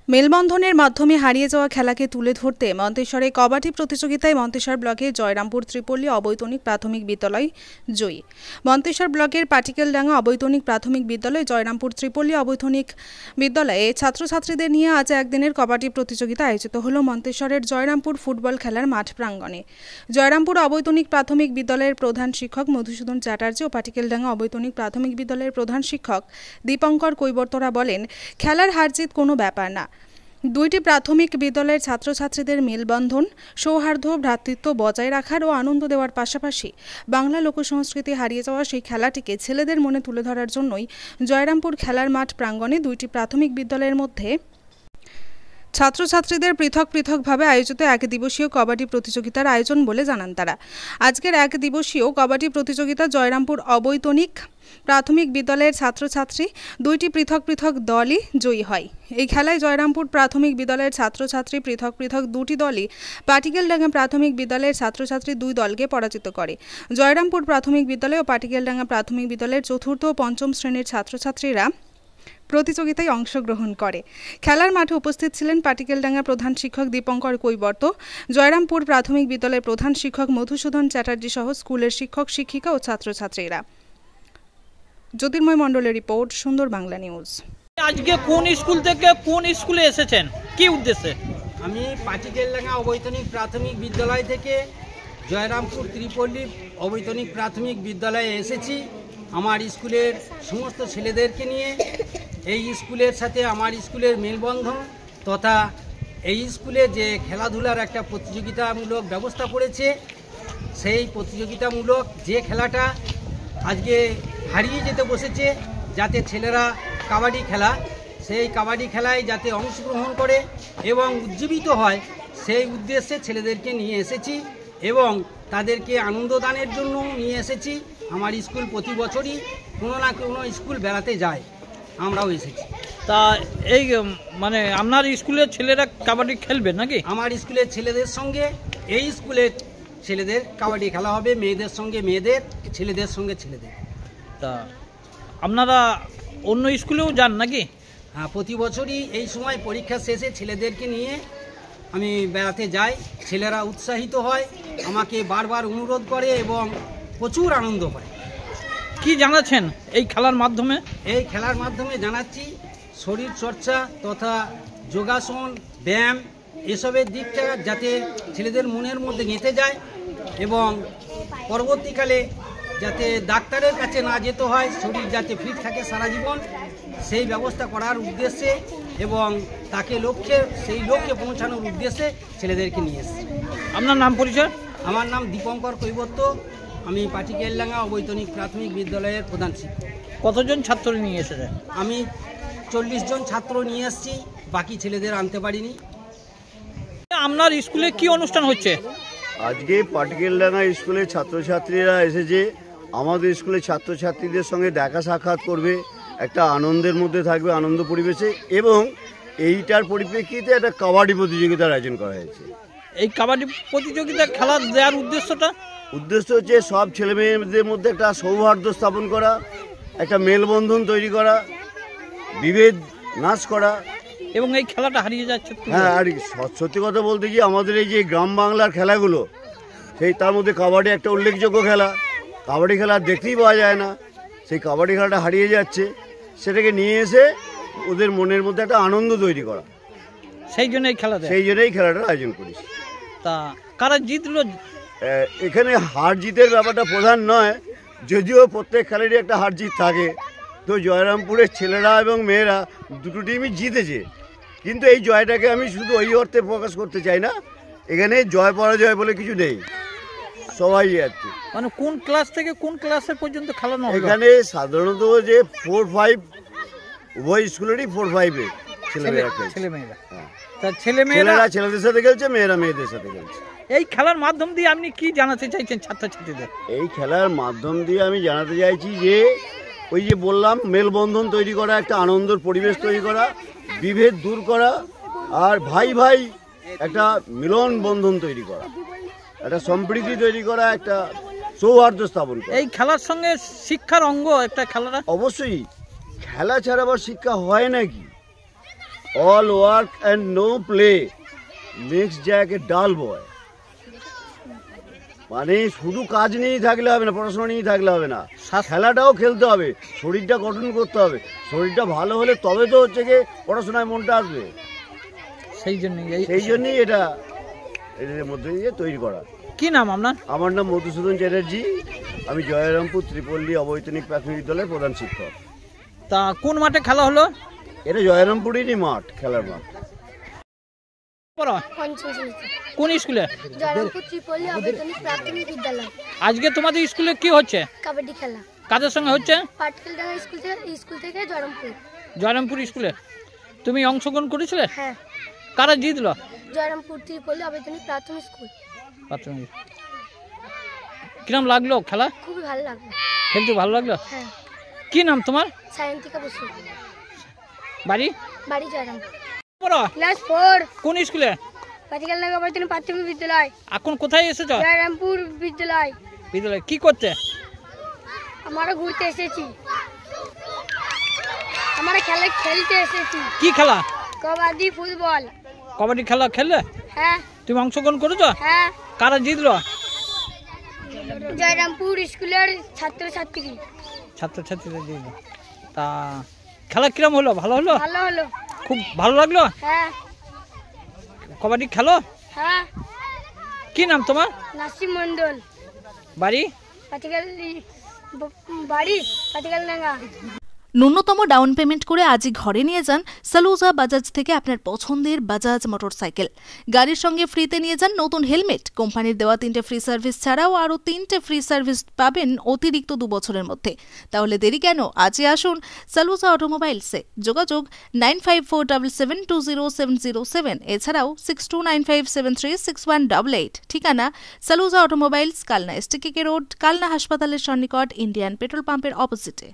মেলবন্ধনের মাধ্যমে হারিয়ে যাওয়া খেলাকে তুলে ধরতে মন্তেশ্বরে কবাডি প্রতিযোগিতায় মন্তেশ্বর ব্লকের জয়রামপুর ত্রিপল্লী অবৈতনিক প্রাথমিক বিদ্যালয় জয়ী। মন্তেশ্বর ব্লকের পাটিকেলডাঙ্গা অবৈতনিক প্রাথমিক বিদ্যালয় জয়রামপুর ত্রিপল্লী অবৈতনিক বিদ্যালয়ে ছাত্রছাত্রীদের নিয়ে আজ একদিনের কবাডি প্রতিযোগিতা আয়োজিত হল মন্তেশ্বরের জয়রামপুর ফুটবল খেলার মাঠ প্রাঙ্গণে। জয়রামপুর অবৈতনিক প্রাথমিক বিদ্যালয়ের প্রধান শিক্ষক মধুসূদন চ্যাটার্জি ও পাটিকেলডাঙ্গা অবৈতনিক প্রাথমিক বিদ্যালয়ের প্রধান শিক্ষক দীপঙ্কর কৈবর্তরা বলেন, খেলার হারজিত কোনো ব্যাপার না। দুইটি প্রাথমিক বিদ্যালয়ের ছাত্রছাত্রীদের মেলবন্ধন, সৌহার্দ্য, ভ্রাতৃত্ব বজায় রাখার ও আনন্দ দেওয়ার পাশাপাশি বাংলা লোকসংস্কৃতি হারিয়ে যাওয়া সেই খেলাটিকে ছেলেদের মনে তুলে ধরার জন্যই জয়রামপুর খেলার মাঠ প্রাঙ্গণে দুইটি প্রাথমিক বিদ্যালয়ের মধ্যে ছাত্রছাত্রীদের পৃথক পৃথকভাবে আয়োজিত এক দিবসীয় কবাডি প্রতিযোগিতার আয়োজন বলে জানান তারা। আজকের এক দিবসীয় কবাডি প্রতিযোগিতা জয়রামপুর অবৈতনিক প্রাথমিক বিদ্যালয়ের ছাত্রছাত্রী দুইটি পৃথক পৃথক দলই জয়ী হয়। এই খেলায় জয়রামপুর প্রাথমিক বিদ্যালয়ের ছাত্রছাত্রী পৃথক পৃথক দুটি দলই পাটিকেলডাঙ্গা প্রাথমিক বিদ্যালয়ের ছাত্রছাত্রী দুই দলকে পরাজিত করে। জয়রামপুর প্রাথমিক বিদ্যালয় ও পাটিকেলডাঙ্গা প্রাথমিক বিদ্যালয়ের চতুর্থ ও পঞ্চম শ্রেণীর ছাত্রছাত্রীরা প্রতিযোগিতায় অংশগ্রহণ করে। খেলার মাঠে উপস্থিত ছিলেন পাটিকেলডাঙ্গা প্রধান শিক্ষক দীপঙ্কর কৈবর্ত, জয়রামপুর প্রাথমিক বিদ্যালয়ের প্রধান শিক্ষক মধুসূদন চ্যাটার্জি সহ স্কুলের শিক্ষক শিক্ষিকা ও ছাত্রছাত্রীরা। জ্যোতির্ময় মণ্ডলের রিপোর্ট, সুন্দর বাংলা নিউজ। আজকে কোন স্কুল থেকে কোন স্কুলে এসেছেন, কি উদ্দেশ্যে? আমি পাটিকেলডাঙ্গা অবৈতনিক প্রাথমিক বিদ্যালয় থেকে জয়রামপুর ত্রিপল্লী অবৈতনিক প্রাথমিক বিদ্যালয়ে এসেছি আমার স্কুলের সমস্ত ছেলেদেরকে নিয়ে। এই স্কুলের সাথে আমার স্কুলের মেলবন্ধন তথা এই স্কুলে যে খেলাধুলার একটা প্রতিযোগিতামূলক ব্যবস্থা করেছে, সেই প্রতিযোগিতামূলক যে খেলাটা আজকে হারিয়ে যেতে বসেছে, যাতে ছেলেরা কাবাডি খেলা, সেই কাবাডি খেলায় যাতে অংশগ্রহণ করে এবং উজ্জীবিত হয়, সেই উদ্দেশ্যে ছেলেদেরকে নিয়ে এসেছি এবং তাদেরকে আনন্দদানের জন্য নিয়ে এসেছি। আমার স্কুল প্রতি বছরই কোনো না কোনো স্কুল বেড়াতে যায়, আমরাও এসেছি। তা এই মানে আপনার স্কুলের ছেলেরা কাবাডি খেলবে নাকি? আমার স্কুলের ছেলেদের সঙ্গে এই স্কুলের ছেলেদের কাবাডি খেলা হবে, মেয়েদের সঙ্গে মেয়েদের, ছেলেদের সঙ্গে ছেলেদের। তা আপনারা অন্য স্কুলেও যান নাকি? হ্যাঁ, প্রতি বছরই এই সময় পরীক্ষা শেষে ছেলেদেরকে নিয়ে আমি বেড়াতে যাই। ছেলেরা উৎসাহিত হয়, আমাকে বারবার অনুরোধ করে এবং প্রচুর আনন্দ পায়। কি জানাচ্ছেন এই খেলার মাধ্যমে? এই খেলার মাধ্যমে জানাচ্ছি শরীর চর্চা তথা যোগাসন, ব্যায়াম এসবের দিকটা যাতে ছেলেদের মনের মধ্যে গেঁথে যায় এবং পরবর্তীকালে যাতে ডাক্তারের কাছে না যেতে হয়, শরীর যাতে ফিট থাকে সারা জীবন, সেই ব্যবস্থা করার উদ্দেশ্যে এবং তাকে সেই লক্ষ্যে পৌঁছানোর উদ্দেশ্যে ছেলেদেরকে নিয়ে এসেছি। আপনার নাম পরিচয়? আমার নাম দীপঙ্কর কৈবর্ত, আমি পাটিকেলডাঙ্গা অবৈতনিক প্রাথমিক বিদ্যালয়ের প্রধান শিক্ষক। কতজন ছাত্র নিয়ে এসেছেন? আমি 40 জন ছাত্র নিয়ে এসেছি, বাকি ছেলেদের আনতে পারিনি। আপনার স্কুলে কি অনুষ্ঠান হচ্ছে? আজকে পাটিকেলডাঙ্গা স্কুলের ছাত্রছাত্রীরা এসেছে, আমাদের স্কুলের ছাত্রছাত্রীদের সঙ্গে দেখা সাক্ষাৎ করবে, একটা আনন্দের মধ্যে থাকবে, আনন্দ পরিবেশে, এবং এইটার পরিপ্রেক্ষিতে একটা কাবাডি প্রতিযোগিতার আয়োজন করা হয়েছে। এই কাবাডি প্রতিযোগিতা খেলা দেওয়ার উদ্দেশ্য হচ্ছে সব ছেলে মেয়েদের মধ্যে একটা সৌহার্দ্য স্থাপন করা, একটা মেলবন্ধন তৈরি করা, বিভেদ নাশ করা। এবং এই খেলাটা হারিয়ে যাচ্ছে। হ্যাঁ, আর সত্যি কথা বলতে কি, আমাদের এই যে গ্রাম বাংলার খেলাগুলো, সেই তার মধ্যে কাবাডি একটা উল্লেখযোগ্য খেলা। কাবাডি খেলা দেখতেই পাওয়া যায় না, সেই কাবাডি খেলাটা হারিয়ে যাচ্ছে, সেটাকে নিয়ে এসে ওদের মনের মধ্যে একটা আনন্দ তৈরি করা, সেই জন্যই খেলাটার আয়োজন করেছি। তা কারা জিতলো? এখানে হার জিতের ব্যাপারটা প্রধান নয়, যদিও প্রত্যেক খেলারই একটা হার জিত থাকে। তো জয়রামপুরের ছেলেরা এবং মেয়েরা দুটো টিমই জিতেছে, কিন্তু এই জয়টাকে আমি শুধু ওই অর্থে প্রকাশ করতে চাই না। এখানে জয় পরাজয় বলে কিছু নেই, সবাই আর কি। মানে কোন ক্লাস থেকে কোন ক্লাসের পর্যন্ত খেলানো? এখানে সাধারণত যে 4-5 উভয় স্কুলেরই 4-5-এর ছেলেমেয়েরা। তা ছেলেমেয়েরা ছেলেদের সাথে খেলছে, মেয়েরা মেয়েদের সাথে খেলছে। এই খেলার মাধ্যম দিয়ে আপনি কি জানাতে চাইছেন ছাত্রছাত্রীদের? এই খেলার মাধ্যম দিয়ে আমি জানাতে চাইছি যে ওই যে বললাম, মেলবন্ধন তৈরি করা, একটা আনন্দের পরিবেশ তৈরি করা, বিভেদ দূর করা, আর ভাই ভাই একটা মিলন বন্ধন তৈরি করা, একটা সম্প্রীতি তৈরি করা, একটা সৌহার্দ্য স্থাপন করা। এই খেলার সঙ্গে শিক্ষার অঙ্গ একটা খেলাটা। অবশ্যই, খেলা ছাড়া আবার শিক্ষা হয় নাকি? all work and no play makes Jack a dull boy. মানে শুধু কাজ নিয়েই থাকলে হবে না, পড়াশোনা নিয়েই থাকলে হবে না, খেলাটাও খেলতে হবে, শরীরটা গঠন করতে হবে। শরীরটা ভালো হলে তবে তো হচ্ছে গিয়ে পড়াশোনায় মনটা আসবে। সেই জন্যই এটা এদের মধ্যে দিয়ে তৈরি করা। কি নাম আপনার? আমার নাম মধুসূদন চ্যাটার্জি, আমি জয়রামপুর ত্রিপল্লী অবৈতনিক প্রাথমিক বিদ্যালয়ের প্রধান শিক্ষক। তা কোন মাঠে খেলা হলো? এটা জয়রামপুরেরই মাঠ, খেলার মাঠ। কোন স্কুলে? জয়রামপুর ত্রিপল্লী অবৈতনিক প্রাথমিক বিদ্যালয়। আজকে তোমাদের স্কুলে কি হচ্ছে? কাবাডি খেলা। কাদের সঙ্গে হচ্ছে? পাটকেলডাঙ্গা স্কুল থেকে জয়রামপুর স্কুলে। তুমি অংশগ্রহণ করেছিলে? হ্যাঁ। কারা জিতলো? জয়রামপুর ত্রিপল্লী অবৈতনিক প্রাথমিক স্কুল। প্রাথমিক। কিরম লাগলো খেলা? খুবই ভালো লাগলো। খেলতে ভালো লাগলো? হ্যাঁ। কি নাম তোমার? সায়ন্তিকা বসু। বাড়ি? বাড়ি জয়রামপুর। ক্লাস 4। কোন স্কুলে? পাটকেলডাঙ্গা অবৈতনিক প্রাথমিক বিদ্যালয়। এখন কোথায় এসেছো? জয়রামপুর বিদ্যালয়। কি করতে? আমরা ঘুরতে এসেছি। আমরা খেলতে এসেছি। কি খেলা? কবাডি, ফুটবল। কবাডি খেলা খেললে? হ্যাঁ। তুমি অংশগ্রহণ করেছো? হ্যাঁ। কারা জিতলো? জয়রামপুর স্কুলের ছাত্রছাত্রীরা জিতলো। তা খেলা কিরম হলো? ভালো হলো? ভালো হলো। খুব ভালো লাগলো? হ্যাঁ। কবাডি খেলো? হ্যাঁ। কি নাম তোমার? নাসিম মন্ডল। বাড়ি? পাটিকালডাঙ্গা। ন্যূনতম ডাউন পেমেন্ট করে আজই ঘরে নিয়ে যান সালুজা বাজাজ থেকে আপনার পছন্দের বাজাজ মোটরসাইকেল। গাড়ির সঙ্গে ফ্রিতে নিয়ে যান নতুন হেলমেট। কোম্পানির দেওয়া 3টে ফ্রি সার্ভিস ছাড়াও আরও 3টে ফ্রি সার্ভিস পাবেন অতিরিক্ত 2 বছরের মধ্যে। তাহলে দেরি কেন, আজই আসুন সালুজা অটোমোবাইলসে। যোগাযোগ 9547720707, এছাড়াও 6295736188। ঠিকানা Saluja automobiles, Kalna STKK road, Kalna হাসপাতালের সন্নিকট, ইন্ডিয়ান পেট্রোল পাম্পের অপোজিটে।